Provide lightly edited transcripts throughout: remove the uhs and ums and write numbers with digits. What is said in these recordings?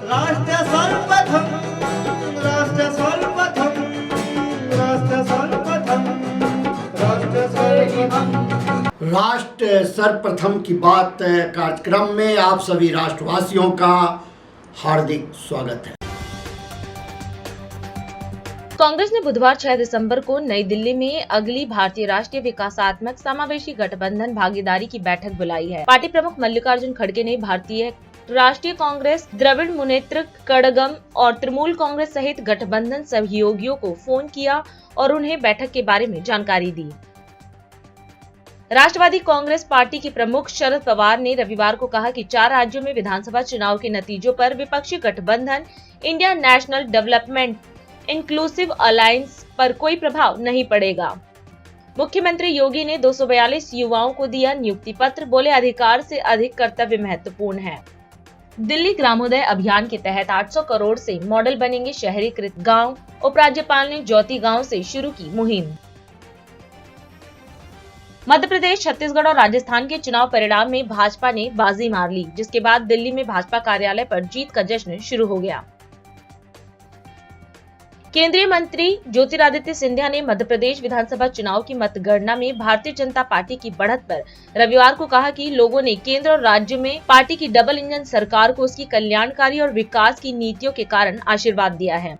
राष्ट्र सर्वप्रथम, राष्ट्र सर्वप्रथम, राष्ट्र सर्वप्रथम, राष्ट्र सर्वप्रथम। राष्ट्र सर्वप्रथम की बात कार्यक्रम में आप सभी राष्ट्रवासियों का हार्दिक स्वागत है। कांग्रेस ने बुधवार 6 दिसंबर को नई दिल्ली में अगली भारतीय राष्ट्रीय विकासात्मक समावेशी गठबंधन भागीदारी की बैठक बुलाई है। पार्टी प्रमुख मल्लिकार्जुन खड़गे ने भारतीय राष्ट्रीय कांग्रेस, द्रविड़ मुनेत्र कड़गम और तृणमूल कांग्रेस सहित गठबंधन सहयोगियों को फोन किया और उन्हें बैठक के बारे में जानकारी दी। राष्ट्रवादी कांग्रेस पार्टी के प्रमुख शरद पवार ने रविवार को कहा कि 4 राज्यों में विधानसभा चुनाव के नतीजों पर विपक्षी गठबंधन India national development inclusive alliance पर कोई प्रभाव नहीं पड़ेगा। मुख्यमंत्री योगी ने 242 युवाओं को दिया नियुक्ति पत्र, बोले अधिकार से अधिक कर्तव्य महत्वपूर्ण है। दिल्ली ग्रामोदय अभियान के तहत 800 करोड़ से मॉडल बनेंगे शहरीकृत गांव, उपराज्यपाल ने ज्योति गांव से शुरू की मुहिम। मध्य प्रदेश, छत्तीसगढ़ और राजस्थान के चुनाव परिणाम में भाजपा ने बाजी मार ली, जिसके बाद दिल्ली में भाजपा कार्यालय पर जीत का जश्न शुरू हो गया। केंद्रीय मंत्री ज्योतिरादित्य सिंधिया ने मध्य प्रदेश विधानसभा चुनाव की मतगणना में भारतीय जनता पार्टी की बढ़त पर रविवार को कहा कि लोगों ने केंद्र और राज्य में पार्टी की डबल इंजन सरकार को उसकी कल्याणकारी और विकास की नीतियों के कारण आशीर्वाद दिया है।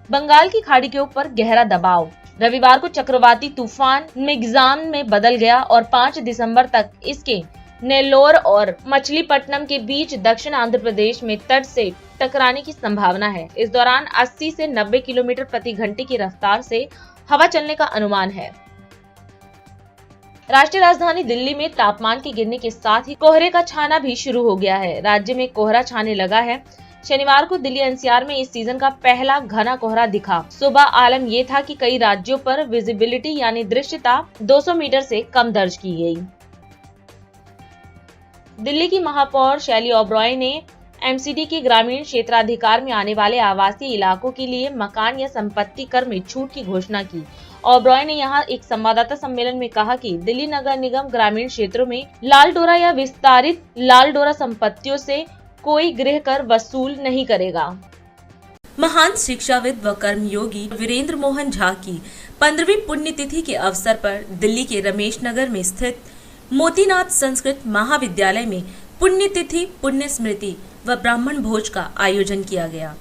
बंगाल की खाड़ी के ऊपर गहरा दबाव रविवार को चक्रवाती तूफान मिग्जाम में बदल गया और 5 दिसंबर तक इसके नेल्लोर और मछलीपट्टनम के बीच दक्षिण आंध्र प्रदेश में तट से टकराने की संभावना है। इस दौरान 80 से 90 किलोमीटर प्रति घंटे की रफ्तार से हवा चलने का अनुमान है। राष्ट्रीय राजधानी दिल्ली में तापमान के गिरने के साथ ही कोहरे का छाना भी शुरू हो गया है। राज्य में कोहरा छाने लगा है। शनिवार को दिल्ली एनसीआर में इस सीजन का पहला घना कोहरा दिखा। सुबह आलम ये था कि कई राज्यों पर विजिबिलिटी यानी दृश्यता 200 मीटर से कम दर्ज की गई। दिल्ली की महापौर शैली ओबरॉय ने एमसीडी के ग्रामीण क्षेत्राधिकार में आने वाले आवासीय इलाकों के लिए मकान या संपत्ति कर में छूट की घोषणा की। ओबरॉय ने यहां एक संवाददाता सम्मेलन में कहा कि दिल्ली नगर निगम ग्रामीण क्षेत्रों में लाल डोरा या विस्तारित लाल डोरा संपत्तियों से कोई गृह कर वसूल नहीं करेगा। महान शिक्षाविद व कर्मयोगी वीरेंद्र मोहन झा की 15वीं पुण्यतिथि के अवसर पर दिल्ली के रमेश नगर में स्थित मोतीनाथ संस्कृत महाविद्यालय में पुण्यतिथि, पुण्य स्मृति व ब्राह्मण भोज का आयोजन किया गया।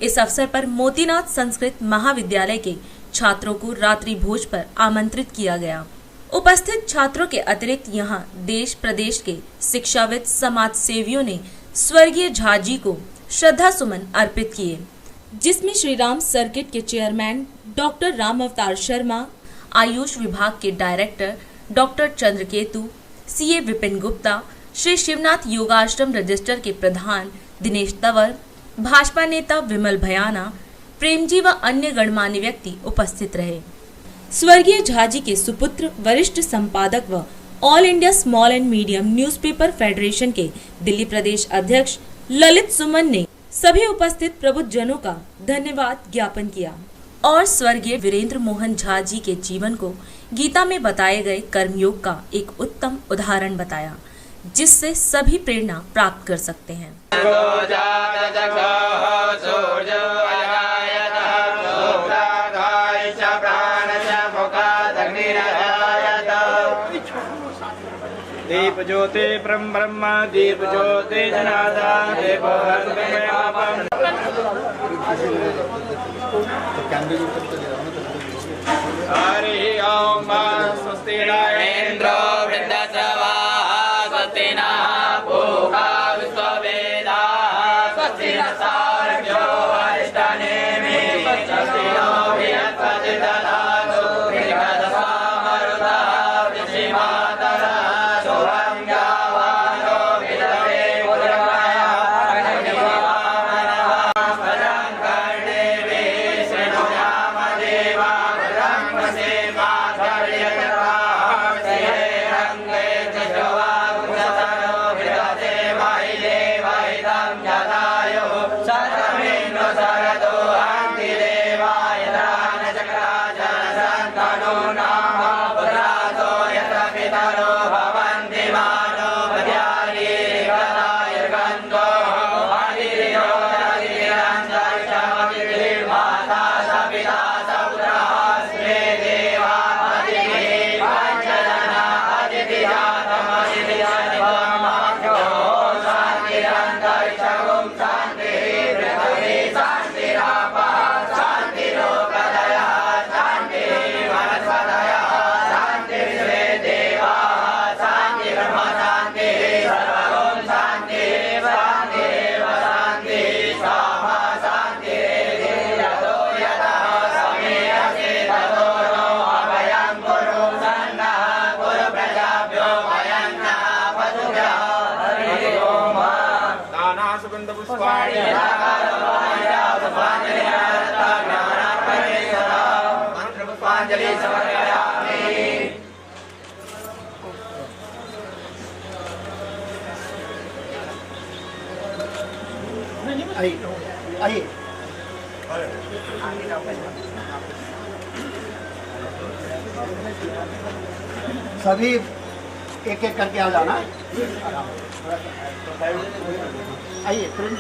इस अवसर पर मोतीनाथ संस्कृत महाविद्यालय के छात्रों को रात्रि भोज पर आमंत्रित किया गया। उपस्थित छात्रों के अतिरिक्त यहां देश प्रदेश के शिक्षाविद, समाज सेवियों ने स्वर्गीय झा जी को श्रद्धा सुमन अर्पित किए, जिसमें श्री राम सर्किट के चेयरमैन डॉक्टर राम अवतार शर्मा, आयुष विभाग के director doctor Chandraketu, CA Vipin Gupta, Shri Shivnath Yogashram register के प्रधान दिनेश तंवर, भाजपा नेता विमल भयाना, प्रेमजी व अन्य गणमान्य व्यक्ति उपस्थित रहे। स्वर्गीय झा जी के सुपुत्र, वरिष्ठ संपादक व all India small and medium newspaper federation के दिल्ली प्रदेश अध्यक्ष ललित सुमन ने सभी उपस्थित प्रबुद्धजनों का धन्यवाद ज्ञापन किया और स्वर्गीय वीरेंद्र मोहन झा जी के जीवन को गीता में बताए गए कर्मयोग का एक उत्तम उदाहरण बताया, जिससे सभी प्रेरणा प्राप्त कर सकते हैं। दीप ज्योति परम ब्रह्म, दीप ज्योति जनार्दन, दीप हरि ओम। स्वस्ति न इंद्रो वृद्धश्रवाः, स्वस्ति नः पूषा विश्ववेदाः, स्वस्ति नः सार्क्ष्यो अरिष्टनेमिः, स्वस्ति नो बृहस्पतिर्दधातु, बृहस्पतिर्दधातु वृश्चिमातरः, शुभं यावानो विदवे पुरमयः, अग्निवामनः, भद्रं कर्णेभिः शृणुयाम देवा, भद्रं पश्येमाक्षर्यकराः, शान्तिरन्तरिक्षगुं शान्तिः पृथिवी शान्तिरापः शान्तिरोगदयः शान्तिः वनस्पतयः शान्तिर्विश्वे देवाः शान्तिर्ब्रह्म शान्तिः सर्वगुं शान्तिः शान्तिरेव शान्तिः स्वाहा शान्तिः यतो यतः समेयसे ततो नो अभयं कुरु सन्नः कुरु प्रजाभ्यो भयं न पशुभ्यः हरि ओम् नानासुगन्धपुष्पाणि पुष्पाञ्जलि समर्पयामि। आइए आइए सभी एक एक करके आ जाना। आइए तुरंत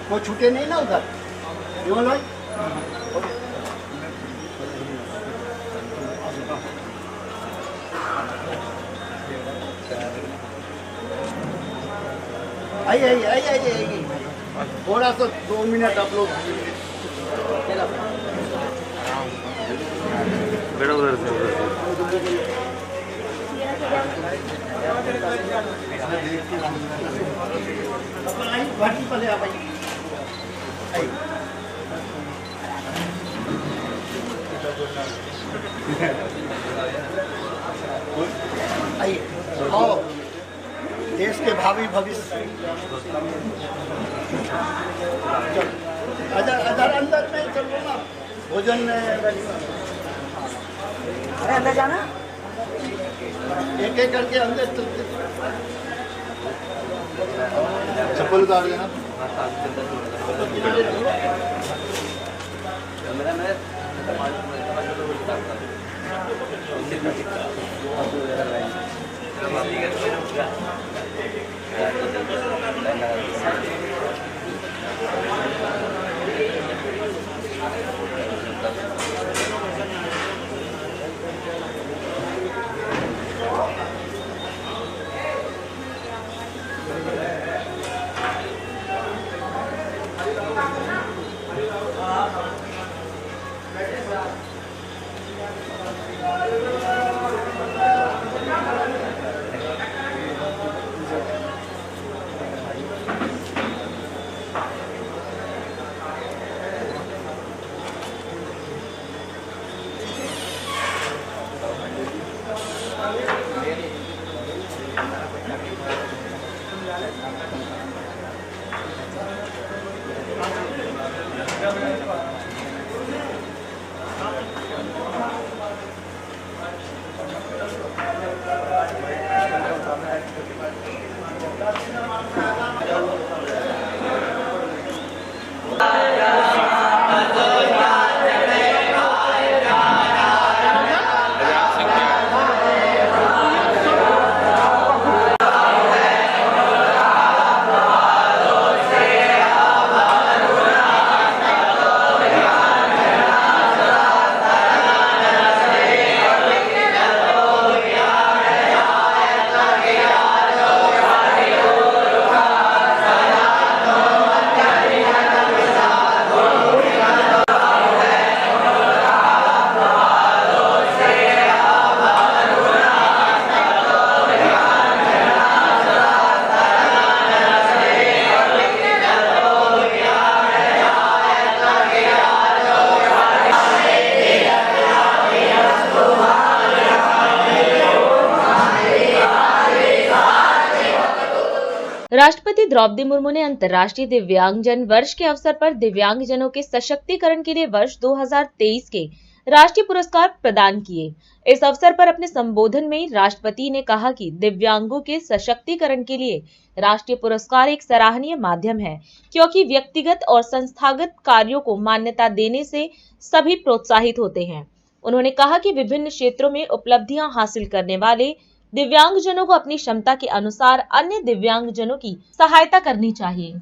कोई छूटे नहीं ना उधर विमल भाई। आइए आइए आइए आइए आइए थोड़ा सा 2 मिनट आप लोग बेटा उधर से पहले आप आइए आइए आइए आओ देश के भावी भविष्य अदर अंदर में चलो ना भोजन में अरे अंदर जाना एक एक करके अंदर चलते चप्पल उतार देना। राष्ट्रपति द्रौपदी मुर्मू ने अंतर्राष्ट्रीय दिव्यांगजन वर्ष के अवसर पर दिव्यांगजनों के सशक्तिकरण के लिए वर्ष 2023 के राष्ट्रीय पुरस्कार प्रदान किए। इस अवसर पर अपने संबोधन में राष्ट्रपति ने कहा कि दिव्यांगों के सशक्तिकरण के लिए राष्ट्रीय पुरस्कार एक सराहनीय माध्यम है, क्योंकि व्यक्तिगत और संस्थागत कार्यों को मान्यता देने से सभी प्रोत्साहित होते हैं। उन्होंने कहा कि विभिन्न क्षेत्रों में उपलब्धियां हासिल करने वाले दिव्यांगजनों को अपनी क्षमता के अनुसार अन्य दिव्यांगजनों की सहायता करनी चाहिए।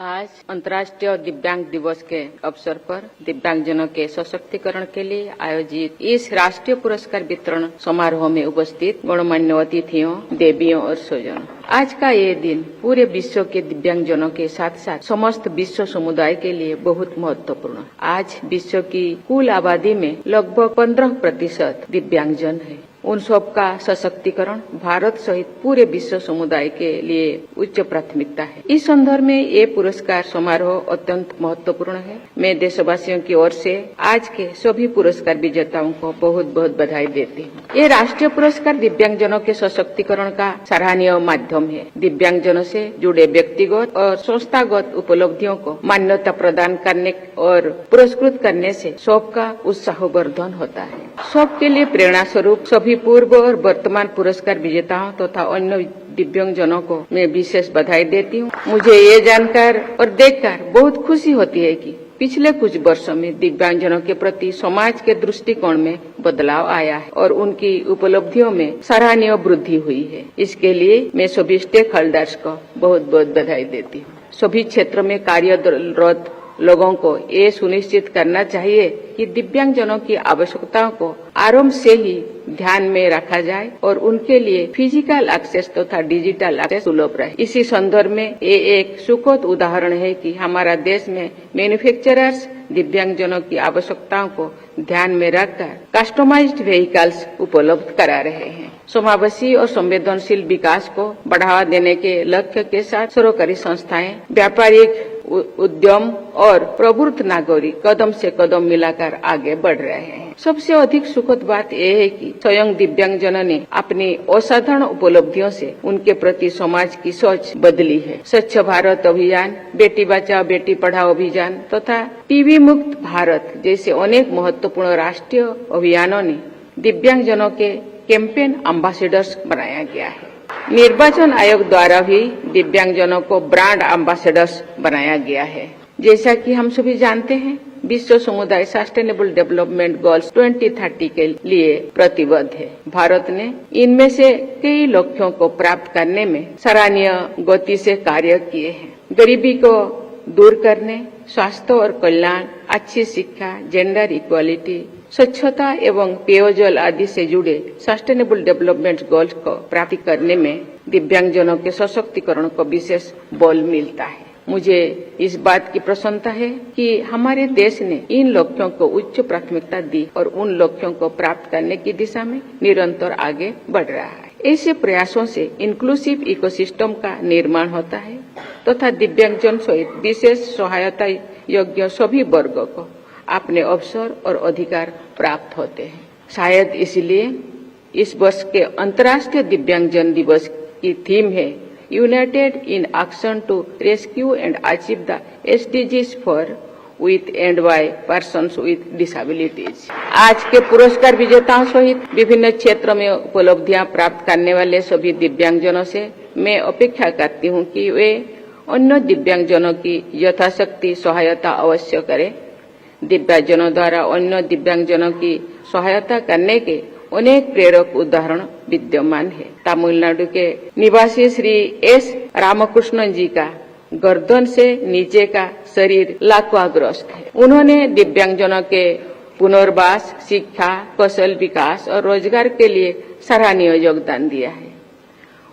आज अंतर्राष्ट्रीय दिव्यांग दिवस के अवसर पर दिव्यांगजनों के सशक्तिकरण के लिए आयोजित इस राष्ट्रीय पुरस्कार वितरण समारोह में उपस्थित गणमान्य अतिथियों, देवियों और स्वजनों, आज का ये दिन पूरे विश्व के दिव्यांगजनों के साथ साथ समस्त विश्व समुदाय के लिए बहुत महत्वपूर्ण है। आज विश्व की कुल आबादी में लगभग 15% दिव्यांगजन है। उन सबका सशक्तिकरण भारत सहित पूरे विश्व समुदाय के लिए उच्च प्राथमिकता है। इस संदर्भ में ये पुरस्कार समारोह अत्यंत महत्वपूर्ण है। मैं देशवासियों की ओर से आज के सभी पुरस्कार विजेताओं को बहुत बहुत बधाई देती हूँ। ये राष्ट्रीय पुरस्कार दिव्यांगजनों के सशक्तिकरण का सराहनीय माध्यम है। दिव्यांगजनों से जुड़े व्यक्तिगत और संस्थागत उपलब्धियों को मान्यता प्रदान करने और पुरस्कृत करने से सबका उत्साहवर्धन होता है। सबके लिए प्रेरणा स्वरूप सभी पूर्व और वर्तमान पुरस्कार विजेताओं तथा अन्य दिव्यांगजनों को मैं विशेष बधाई देती हूँ। मुझे ये जानकर और देखकर बहुत खुशी होती है कि पिछले कुछ वर्षों में दिव्यांगजनों के प्रति समाज के दृष्टिकोण में बदलाव आया है और उनकी उपलब्धियों में सराहनीय वृद्धि हुई है। इसके लिए मैं सभी स्टेक होल्डर्स को बहुत बहुत बधाई देती हूँ। सभी क्षेत्रों में कार्यरत लोगों को ये सुनिश्चित करना चाहिए कि दिव्यांगजनों की आवश्यकताओं को आरंभ से ही ध्यान में रखा जाए और उनके लिए फिजिकल एक्सेस तथा डिजिटल एक्सेस सुलभ रहे। इसी संदर्भ में ये एक सुखद उदाहरण है कि हमारा देश में मैन्युफैक्चरर्स दिव्यांगजनों की आवश्यकताओं को ध्यान में रखकर कस्टमाइज्ड व्हीकल्स उपलब्ध करा रहे हैं। समावेशी और संवेदनशील विकास को बढ़ावा देने के लक्ष्य के साथ सरकारी संस्थाएं, व्यापारिक उद्यम और प्रबुद्ध नागरिक कदम से कदम मिलाकर आगे बढ़ रहे हैं। सबसे अधिक सुखद बात यह है कि स्वयं दिव्यांगजनों ने अपनी असाधारण उपलब्धियों से उनके प्रति समाज की सोच बदली है। स्वच्छ भारत अभियान, बेटी बचाओ बेटी पढ़ाओ अभियान तथा टीबी मुक्त भारत जैसे अनेक महत्वपूर्ण राष्ट्रीय अभियानों ने दिव्यांगजनों के कैंपेन एम्बेसडर्स बनाया गया है। निर्वाचन आयोग द्वारा भी दिव्यांगजनों को ब्रांड एम्बेसडर्स बनाया गया है। जैसा कि हम सभी जानते हैं, विश्व समुदाय सस्टेनेबल डेवलपमेंट गोल्स 2030 के लिए प्रतिबद्ध है। भारत ने इनमें से कई लक्ष्यों को प्राप्त करने में सराहनीय गति से कार्य किए हैं। गरीबी को दूर करने, स्वास्थ्य और कल्याण, अच्छी शिक्षा, जेंडर इक्वालिटी, स्वच्छता एवं पेयजल आदि से जुड़े सस्टेनेबल डेवलपमेंट गोल्स को प्राप्त करने में दिव्यांगजनों के सशक्तिकरण को विशेष बल मिलता है। मुझे इस बात की प्रसन्नता है कि हमारे देश ने इन लक्ष्यों को उच्च प्राथमिकता दी और उन लक्ष्यों को प्राप्त करने की दिशा में निरंतर आगे बढ़ रहा है। ऐसे प्रयासों से इंक्लूसिव इकोसिस्टम का निर्माण होता है तथा दिव्यांगजन सहित विशेष सहायता योग्य सभी वर्गों को अपने अवसर और अधिकार प्राप्त होते हैं। शायद इसलिए इस वर्ष के अंतर्राष्ट्रीय दिव्यांगजन दिवस की थीम है united in action to rescue and achieve the SDGs for with and by persons with disabilities. आज के पुरस्कार विजेताओं सहित विभिन्न क्षेत्रों में उपलब्धियां प्राप्त करने वाले सभी दिव्यांगजनों से मैं अपेक्षा करती हूं कि वे अन्य दिव्यांगजनों की यथाशक्ति सहायता अवश्य करें। दिव्यांगजनों द्वारा अन्य दिव्यांगजनों की सहायता करने के अनेक प्रेरक उदाहरण विद्यमान है। तमिलनाडु के निवासी श्री S. रामकृष्णन जी का गर्दन से नीचे का शरीर लाकवाग्रस्त है। उन्होंने दिव्यांगजनों के पुनर्वास, शिक्षा, कौशल विकास और रोजगार के लिए सराहनीय योगदान दिया है।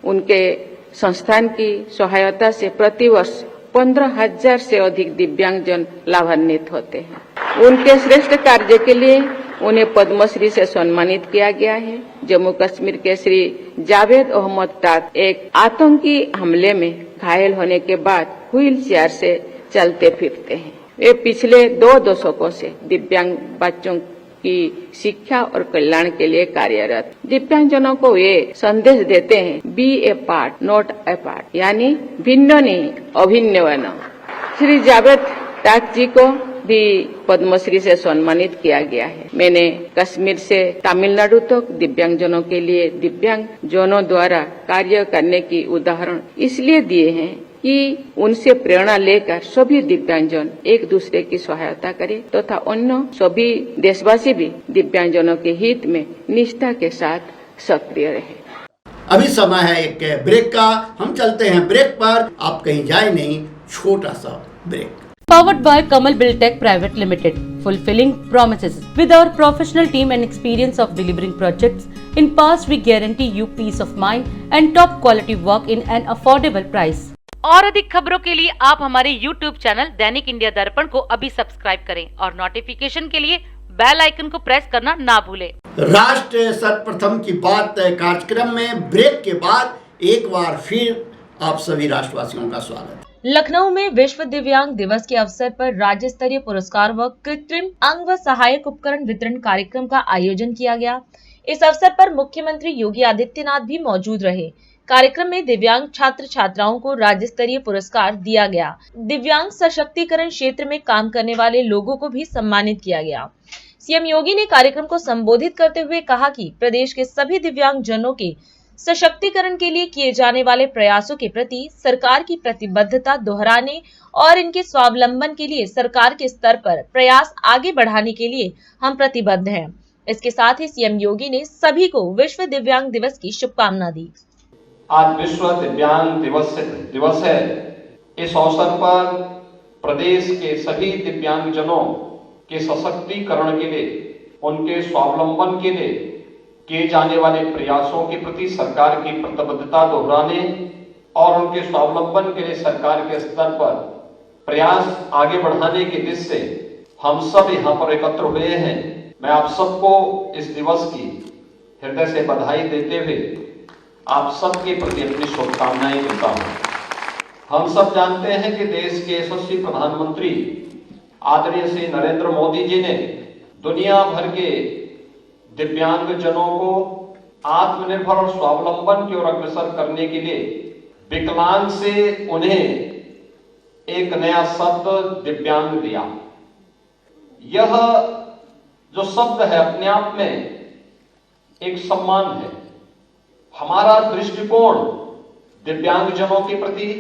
उनके संस्थान की सहायता से प्रतिवर्ष 15,000 से अधिक दिव्यांगजन लाभान्वित होते हैं। उनके श्रेष्ठ कार्य के लिए उन्हें पद्मश्री से सम्मानित किया गया है। जम्मू कश्मीर के श्री जावेद अहमद ताक एक आतंकी हमले में घायल होने के बाद व्हील चेयर से चलते फिरते हैं। वे पिछले 2 दशकों से दिव्यांग बच्चों की शिक्षा और कल्याण के लिए कार्यरत। दिव्यांगजनों को वे संदेश देते हैं be a part not a part, यानी भिन्न नहीं अभिन्न बनो। श्री जावेद ताक जी को भी पद्मश्री से सम्मानित किया गया है। मैंने कश्मीर से तमिलनाडु तक दिव्यांगजनों के लिए दिव्यांगजनों द्वारा कार्य करने की उदाहरण इसलिए दिए हैं कि उनसे प्रेरणा लेकर सभी दिव्यांगजन एक दूसरे की सहायता करें तथा अन्य सभी देशवासी भी दिव्यांगजनों के हित में निष्ठा के साथ सक्रिय रहे। अभी समय है एक ब्रेक का। हम चलते हैं ब्रेक पर, आप कहीं जाए नहीं, छोटा सा break. Powered by Kamal Buildtech Private Limited, fulfilling promises. With our professional team and experience of delivering projects, in past we guarantee you peace of mind and top quality work in an affordable price. और अधिक खबरों के लिए आप हमारे YouTube channel दैनिक India दर्पण को अभी सब्सक्राइब करें और नोटिफिकेशन के लिए बेल आइकन को प्रेस करना ना भूलें। राष्ट्र सर्वप्रथम की बात कार्यक्रम में ब्रेक के बाद एक बार फिर आप सभी राष्ट्रवासियों का स्वागत है। लखनऊ में विश्व दिव्यांग दिवस के अवसर पर राज्य स्तरीय पुरस्कार व कृत्रिम अंग व सहायक उपकरण वितरण कार्यक्रम का आयोजन किया गया। इस अवसर पर मुख्यमंत्री योगी आदित्यनाथ भी मौजूद रहे। कार्यक्रम में दिव्यांग छात्र छात्राओं को राज्य स्तरीय पुरस्कार दिया गया। दिव्यांग सशक्तिकरण क्षेत्र में काम करने वाले लोगों को भी सम्मानित किया गया। सीएम योगी ने कार्यक्रम को संबोधित करते हुए कहा कि प्रदेश के सभी दिव्यांग जनों के सशक्तिकरण के लिए किए जाने वाले प्रयासों के प्रति सरकार की प्रतिबद्धता दोहराने और इनके स्वावलंबन के लिए सरकार के स्तर पर प्रयास आगे बढ़ाने के लिए हम प्रतिबद्ध हैं। इसके साथ ही सीएम योगी ने सभी को विश्व दिव्यांग दिवस की शुभकामना दी। आज विश्व दिव्यांग दिवस है। इस अवसर पर प्रदेश के सभी दिव्यांगजनों के सशक्तिकरण के लिए, उनके स्वावलंबन के लिए किए जाने वाले प्रयासों के प्रति सरकार की प्रतिबद्धता दोहराने और उनके स्वावलंबन के लिए सरकार के स्तर पर प्रयास आगे बढ़ाने की दिशा से हम सब यहाँ पर एकत्र हुए हैं। मैं आप सबको इस दिवस की हृदय से बधाई देते हुए आप सबके प्रति अपनी शुभकामनाएं देता हूँ। हम सब जानते हैं कि देश के यशस्वी प्रधानमंत्री आदरणीय श्री नरेंद्र मोदी जी ने दुनिया भर के दिव्यांग जनों को आत्मनिर्भर और स्वावलंबन की ओर अग्रसर करने के लिए विकलांग से उन्हें एक नया शब्द दिव्यांग दिया। यह जो शब्द है अपने आप में एक सम्मान है। हमारा दृष्टिकोण दिव्यांग जनों के प्रति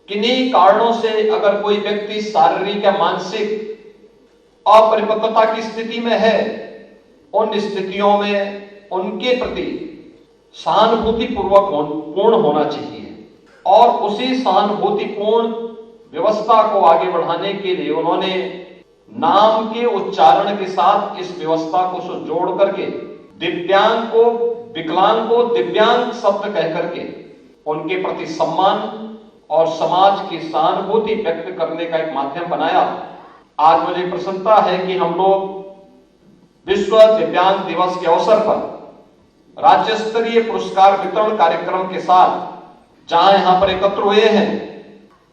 किन्हीं कारणों से अगर कोई व्यक्ति शारीरिक या मानसिक अपरिपक्वता की स्थिति में है, उन स्थितियों में उनके प्रति सहानुभूतिपूर्वक पूर्ण होना चाहिए और उसी सहानुभूतिपूर्ण व्यवस्था को आगे बढ़ाने के लिए उन्होंने नाम के उच्चारण के साथ इस व्यवस्था को जोड़ करके दिव्यांग को, विकलांग को दिव्यांग शब्द कह करके उनके प्रति सम्मान और समाज की सहानुभूति व्यक्त करने का एक माध्यम बनाया। आज मुझे प्रसन्नता है कि हम लोग विश्व दिव्यांग दिवस के अवसर पर राज्य स्तरीय पुरस्कार वितरण कार्यक्रम के साथ जहां यहां पर एकत्र हुए हैं,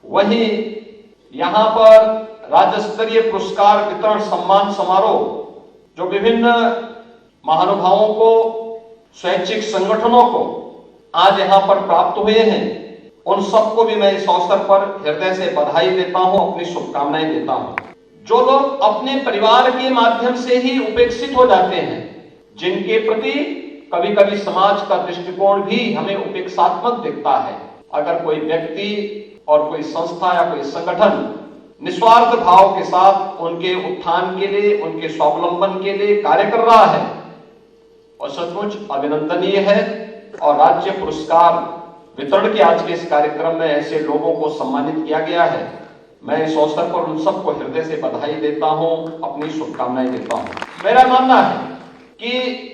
वहीं यहां पर राज्य स्तरीय पुरस्कार वितरण सम्मान समारोह जो विभिन्न महानुभावों को, स्वैच्छिक संगठनों को आज यहां पर प्राप्त हुए हैं, उन सबको भी मैं इस अवसर पर हृदय से बधाई देता हूं, अपनी शुभकामनाएं देता हूं। जो लोग अपने परिवार के माध्यम से ही उपेक्षित हो जाते हैं, जिनके प्रति कभी कभी समाज का दृष्टिकोण भी हमें उपेक्षात्मक दिखता है, अगर कोई व्यक्ति और कोई संस्था या कोई संगठन निस्वार्थ भाव के साथ उनके उत्थान के लिए, उनके स्वावलंबन के लिए कार्य कर रहा है, और सचमुच अभिनंदनीय है। और राज्य पुरस्कार वितरण के आज के इस कार्यक्रम में ऐसे लोगों को सम्मानित किया गया है। मैं इस अवसर पर उन सबको हृदय से बधाई देता हूं, अपनी शुभकामनाएं देता हूं। मेरा मानना है कि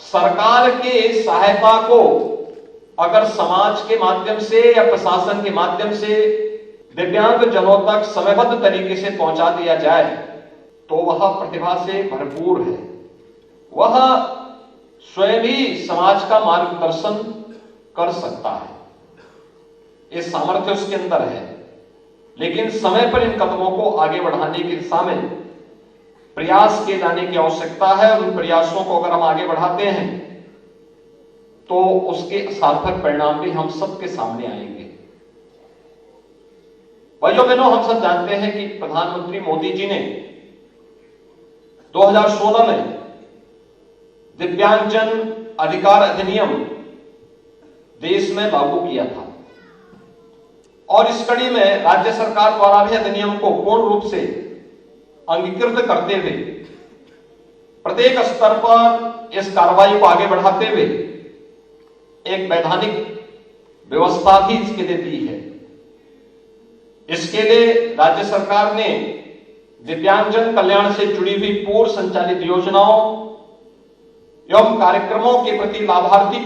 सरकार के सहायता को अगर समाज के माध्यम से या प्रशासन के माध्यम से दिव्यांग जनों तक समयबद्ध तरीके से पहुंचा दिया जाए तो वह प्रतिभा से भरपूर है, वह स्वयं ही समाज का मार्गदर्शन कर सकता है, ये सामर्थ्य उसके अंदर है। लेकिन समय पर इन कदमों को आगे बढ़ाने की दिशा में प्रयास किए जाने की आवश्यकता है। उन प्रयासों को अगर हम आगे बढ़ाते हैं तो उसके सार्थक परिणाम भी हम सबके सामने आएंगे। भाइयों बहनों, हम सब जानते हैं कि प्रधानमंत्री मोदी जी ने 2016 में दिव्यांगजन अधिकार अधिनियम देश में लागू किया था और इस कड़ी में राज्य सरकार द्वारा भी अधिनियम को पूर्ण रूप से अंगीकृत करते हुए प्रत्येक स्तर पर इस कार्रवाई को आगे बढ़ाते हुए एक वैधानिक व्यवस्था भी इसके लिए दी है। इसके लिए राज्य सरकार ने दिव्यांगजन कल्याण से जुड़ी हुई पूर्व संचालित योजनाओं एवं कार्यक्रमों के प्रति लाभार्थी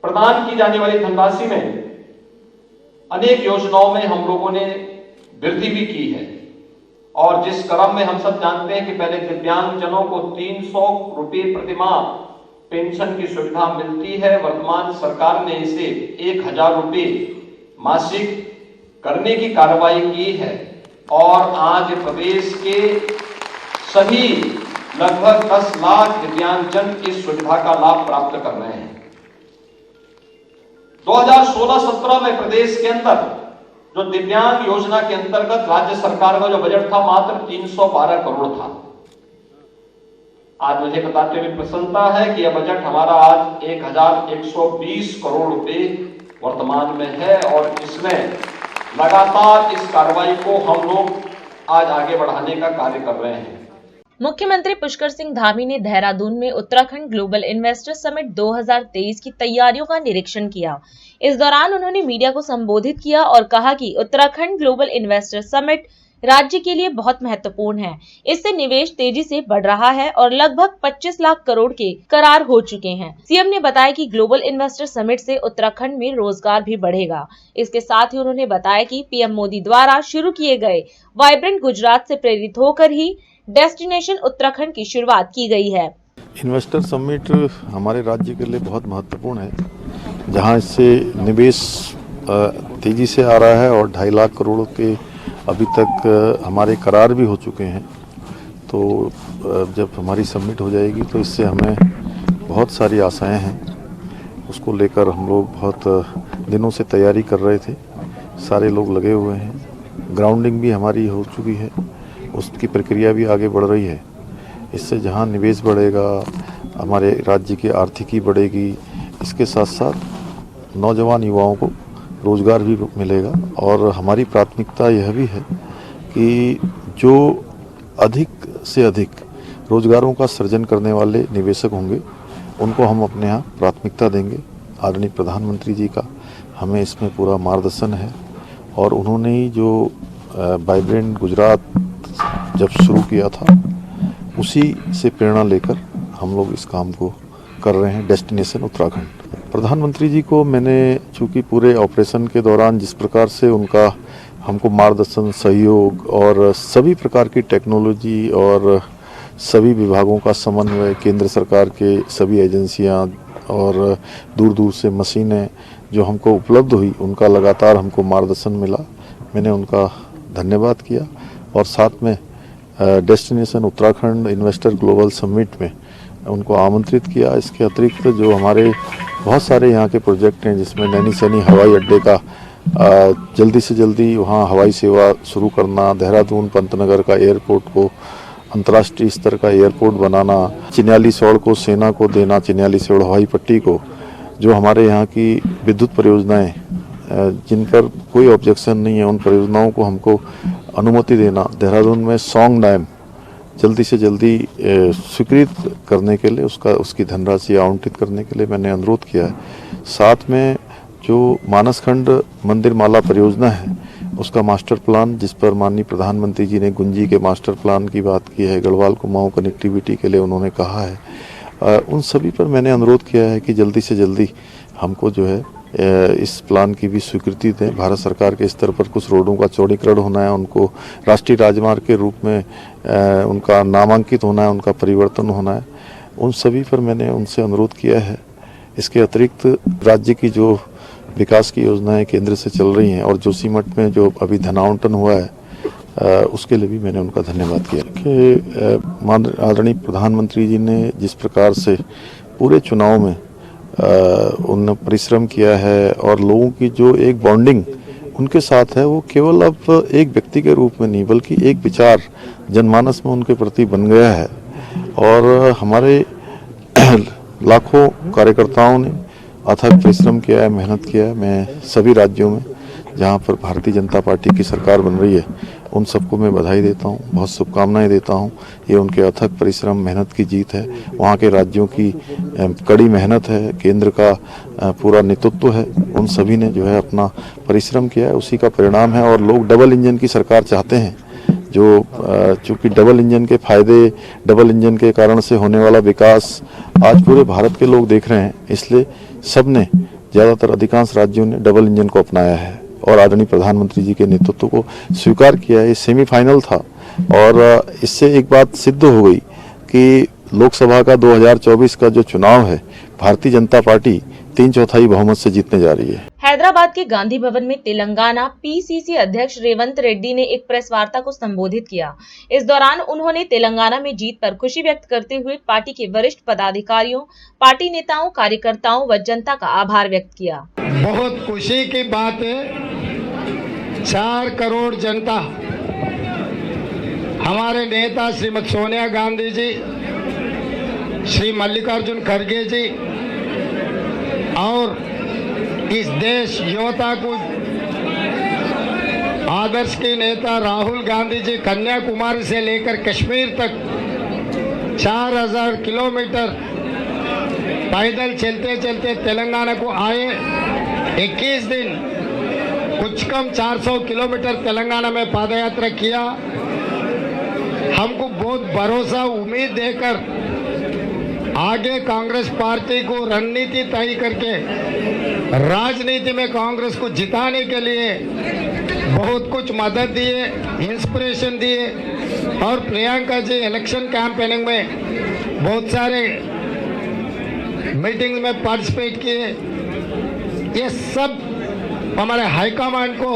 प्रदान की जाने वाली धनराशि में अनेक योजनाओं में हम लोगों ने वृद्धि भी की है। और जिस क्रम में हम सब जानते हैं कि पहले दिव्यांगजनों को 300 रुपये प्रतिमाह पेंशन की सुविधा मिलती है, वर्तमान सरकार ने इसे 1000 रुपये मासिक करने की कार्रवाई की है और आज प्रदेश के सभी लगभग 10 लाख दिव्यांगजन इस सुविधा का लाभ प्राप्त कर रहे हैं। 2016-17 में प्रदेश के अंदर जो दिव्यांग योजना के अंतर्गत राज्य सरकार का जो बजट था मात्र 312 करोड़ था। आज मुझे बताते हुए प्रसन्नता है कि यह बजट हमारा आज 1120 करोड़ रुपए वर्तमान में है और इसमें लगातार इस कार्रवाई को हम लोग आज आगे बढ़ाने का कार्य कर रहे हैं। मुख्यमंत्री पुष्कर सिंह धामी ने देहरादून में उत्तराखंड ग्लोबल इन्वेस्टर समिट 2023 की तैयारियों का निरीक्षण किया। इस दौरान उन्होंने मीडिया को संबोधित किया और कहा कि उत्तराखंड ग्लोबल इन्वेस्टर समिट राज्य के लिए बहुत महत्वपूर्ण है। इससे निवेश तेजी से बढ़ रहा है और लगभग 25 लाख करोड़ के करार हो चुके हैं। सीएम ने बताया कि ग्लोबल इन्वेस्टर समिट से उत्तराखंड में रोजगार भी बढ़ेगा। इसके साथ ही उन्होंने बताया कि पीएम मोदी द्वारा शुरू किए गए वाइब्रेंट गुजरात से प्रेरित होकर ही डेस्टिनेशन उत्तराखंड की शुरुआत की गई है। इन्वेस्टर समिट हमारे राज्य के लिए बहुत महत्वपूर्ण है, जहां इससे निवेश तेजी से आ रहा है और 2.5 लाख करोड़ के अभी तक हमारे करार भी हो चुके हैं। तो जब हमारी समिट हो जाएगी तो इससे हमें बहुत सारी आशाएं हैं। उसको लेकर हम लोग बहुत दिनों से तैयारी कर रहे थे, सारे लोग लगे हुए हैं। ग्राउंडिंग भी हमारी हो चुकी है, उसकी प्रक्रिया भी आगे बढ़ रही है। इससे जहां निवेश बढ़ेगा, हमारे राज्य की आर्थिकी बढ़ेगी, इसके साथ साथ नौजवान युवाओं को रोज़गार भी मिलेगा। और हमारी प्राथमिकता यह भी है कि जो अधिक से अधिक रोज़गारों का सृजन करने वाले निवेशक होंगे उनको हम अपने यहाँ प्राथमिकता देंगे। आदरणीय प्रधानमंत्री जी का हमें इसमें पूरा मार्गदर्शन है और उन्होंने ही जो वाइब्रेंट गुजरात जब शुरू किया था उसी से प्रेरणा लेकर हम लोग इस काम को कर रहे हैं। डेस्टिनेशन उत्तराखंड प्रधानमंत्री जी को मैंने चूँकि पूरे ऑपरेशन के दौरान जिस प्रकार से उनका हमको मार्गदर्शन, सहयोग और सभी प्रकार की टेक्नोलॉजी और सभी विभागों का समन्वय, केंद्र सरकार के सभी एजेंसियां और दूर दूर से मशीनें जो हमको उपलब्ध हुई, उनका लगातार हमको मार्गदर्शन मिला। मैंने उनका धन्यवाद किया और साथ में destination Uttarakhand investor global summit में उनको आमंत्रित किया। इसके अतिरिक्त जो हमारे बहुत सारे यहाँ के प्रोजेक्ट हैं, जिसमें नैनीसैनी हवाई अड्डे का जल्दी से जल्दी वहाँ हवाई सेवा शुरू करना, देहरादून पंतनगर का एयरपोर्ट को अंतर्राष्ट्रीय स्तर का एयरपोर्ट बनाना, चिन्यालीसौड़ को सेना को देना, चिन्यालीसौड़ हवाई पट्टी को, जो हमारे यहाँ की विद्युत परियोजनाएं जिन पर कोई ऑब्जेक्शन नहीं है, उन परियोजनाओं को हमको अनुमति देना, देहरादून में सौंग डैम जल्दी से जल्दी स्वीकृत करने के लिए उसकी धनराशि आवंटित करने के लिए मैंने अनुरोध किया है। साथ में जो मानसखंड मंदिर माला परियोजना है उसका मास्टर प्लान, जिस पर माननीय प्रधानमंत्री जी ने गुंजी के मास्टर प्लान की बात की है, गढ़वाल कुमाऊं कनेक्टिविटी के लिए उन्होंने कहा है, उन सभी पर मैंने अनुरोध किया है कि जल्दी से जल्दी हमको जो है इस प्लान की भी स्वीकृति दें। भारत सरकार के स्तर पर कुछ रोडों का चौड़ीकरण होना है, उनको राष्ट्रीय राजमार्ग के रूप में उनका नामांकित होना है, उनका परिवर्तन होना है, उन सभी पर मैंने उनसे अनुरोध किया है। इसके अतिरिक्त राज्य की जो विकास की योजनाएं केंद्र से चल रही हैं और जोशीमठ में जो अभी धनावंटन हुआ है उसके लिए भी मैंने उनका धन्यवाद किया कि आदरणीय प्रधानमंत्री जी ने जिस प्रकार से पूरे चुनाव में उन्होंने परिश्रम किया है और लोगों की जो एक बॉन्डिंग उनके साथ है, वो केवल अब एक व्यक्ति के रूप में नहीं बल्कि एक विचार जनमानस में उनके प्रति बन गया है। और हमारे लाखों कार्यकर्ताओं ने अथक परिश्रम किया है, मेहनत किया है। मैं सभी राज्यों में जहाँ पर भारतीय जनता पार्टी की सरकार बन रही है, उन सबको मैं बधाई देता हूँ, बहुत शुभकामनाएं देता हूँ। ये उनके अथक परिश्रम मेहनत की जीत है, वहाँ के राज्यों की कड़ी मेहनत है, केंद्र का पूरा नेतृत्व है, उन सभी ने जो है अपना परिश्रम किया है, उसी का परिणाम है। और लोग डबल इंजन की सरकार चाहते हैं, जो चूंकि डबल इंजन के फायदे, डबल इंजन के कारण से होने वाला विकास आज पूरे भारत के लोग देख रहे हैं, इसलिए सबने ज़्यादातर अधिकांश राज्यों ने डबल इंजन को अपनाया है और आदरणीय प्रधानमंत्री जी के नेतृत्व को स्वीकार किया है। ये सेमीफाइनल था और इससे एक बात सिद्ध हो गई कि लोकसभा का 2024 का जो चुनाव है, भारतीय जनता पार्टी 3/4 बहुमत से जीतने जा रही है। हैदराबाद के गांधी भवन में तेलंगाना पीसीसी अध्यक्ष रेवंत रेड्डी ने एक प्रेस वार्ता को संबोधित किया। इस दौरान उन्होंने तेलंगाना में जीत पर खुशी व्यक्त करते हुए पार्टी के वरिष्ठ पदाधिकारियों, पार्टी नेताओं, कार्यकर्ताओं व जनता का आभार व्यक्त किया। बहुत खुशी की बात है, 4 करोड़ जनता हमारे नेता श्रीमती सोनिया गांधी जी, श्री मल्लिकार्जुन खड़गे जी और इस देश युवता को आदर्श के नेता राहुल गांधी जी कन्याकुमारी से लेकर कश्मीर तक 4000 किलोमीटर पैदल चलते चलते तेलंगाना को आए। 21 दिन कुछ कम 400 किलोमीटर तेलंगाना में पदयात्रा किया। हमको बहुत भरोसा उम्मीद देकर आगे कांग्रेस पार्टी को रणनीति तय करके राजनीति में कांग्रेस को जिताने के लिए बहुत कुछ मदद दिए, इंस्पिरेशन दिए और प्रियंका जी इलेक्शन कैंपेनिंग में बहुत सारे मीटिंग में पार्टिसिपेट किए। ये सब हमारे हाईकमांड को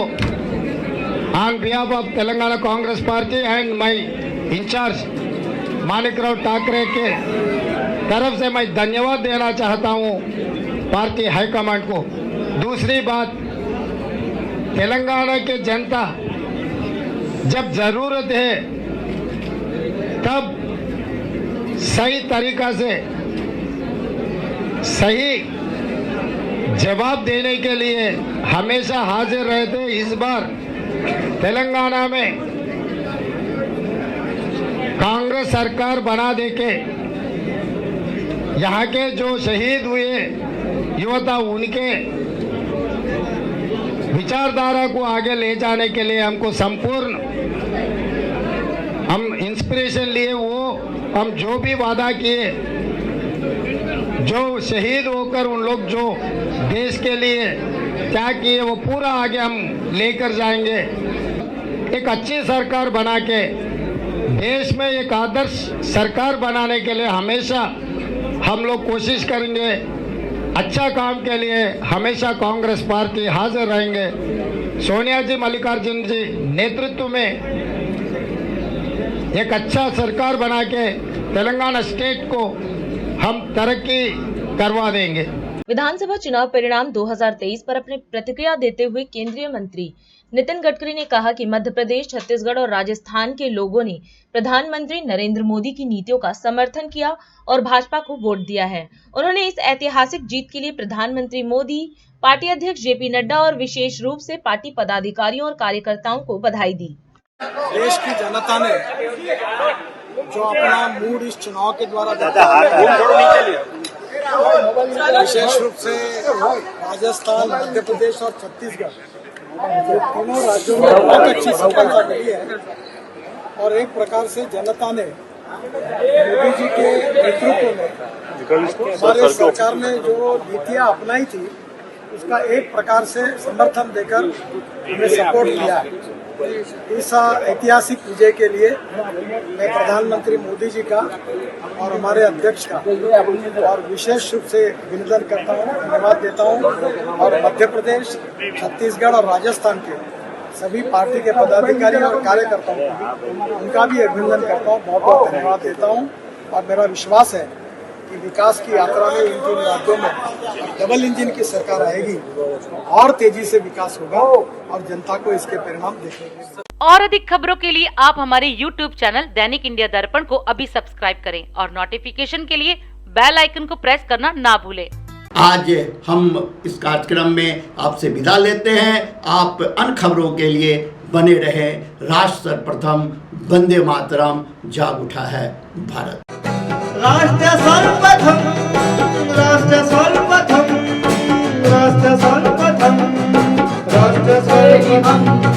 on behalf of Telangana Congress party and my in charge Manikrao Thackeray के तरफ से मैं धन्यवाद देना चाहता हूं पार्टी हाईकमांड को। दूसरी बात, तेलंगाना के जनता जब जरूरत है तब सही तरीका से सही जवाब देने के लिए हमेशा हाजिर रहते। इस बार तेलंगाना में कांग्रेस सरकार बना देके यहाँ के जो शहीद हुए युवता उनके विचारधारा को आगे ले जाने के लिए हमको संपूर्ण हम इंस्पिरेशन लिए। वो हम जो भी वादा किए, जो शहीद होकर उन लोग जो देश के लिए क्या किए, वो पूरा आगे हम लेकर जाएंगे। एक अच्छी सरकार बना के देश में एक आदर्श सरकार बनाने के लिए हमेशा हम लोग कोशिश करेंगे। अच्छा काम के लिए हमेशा कांग्रेस पार्टी हाजिर रहेंगे। सोनिया जी, मल्लिकार्जुन जी नेतृत्व में एक अच्छा सरकार बना के तेलंगाना स्टेट को हम तरक्की करवा देंगे। विधानसभा चुनाव परिणाम 2023 पर अपनी प्रतिक्रिया देते हुए केंद्रीय मंत्री नितिन गडकरी ने कहा कि मध्य प्रदेश, छत्तीसगढ़ और राजस्थान के लोगों ने प्रधानमंत्री नरेंद्र मोदी की नीतियों का समर्थन किया और भाजपा को वोट दिया है। उन्होंने इस ऐतिहासिक जीत के लिए प्रधानमंत्री मोदी, पार्टी अध्यक्ष जेपी नड्डा और विशेष रूप से पार्टी पदाधिकारियों और कार्यकर्ताओं को बधाई दी। देश की जनता ने जो अपना मूड इस चुनाव के द्वारा दिखाया, विशेष रूप से राजस्थान, मध्य प्रदेश और छत्तीसगढ़, जो तीनों राज्यों में बहुत अच्छी सफलता मिली है और एक प्रकार से जनता ने मोदी जी के नेतृत्व में हमारे सरकार ने जो नीतियां अपनाई थी उसका एक प्रकार से समर्थन देकर हमें सपोर्ट किया है। इस ऐतिहासिक विजय के लिए मैं प्रधानमंत्री मोदी जी का और हमारे अध्यक्ष का और विशेष रूप से अभिनंदन करता हूँ, धन्यवाद देता हूँ। और मध्य प्रदेश, छत्तीसगढ़ और राजस्थान के सभी पार्टी के पदाधिकारी और कार्यकर्ताओं को उनका भी अभिनंदन करता हूँ, बहुत बहुत धन्यवाद देता हूँ। और मेरा विश्वास है कि विकास की यात्रा में इन तीन राज्यों में डबल इंजन की सरकार आएगी, और तेजी से विकास होगा और जनता को इसके परिणाम देखेंगे। और अधिक खबरों के लिए आप हमारे YouTube चैनल दैनिक इंडिया दर्पण को अभी सब्सक्राइब करें और नोटिफिकेशन के लिए बेल आइकन को प्रेस करना ना भूलें। आज हम इस कार्यक्रम में आपसे विदा लेते हैं। आप अन्य खबरों के लिए बने रहे। राष्ट्र सर्वप्रथम, वंदे मातरम, जाग उठा है भारत। राष्ट्र सर्वप्रथम, राष्ट्र सर्वप्रथम, राष्ट्र सर्वप्रथम, राष्ट्र सर्वप्रथम।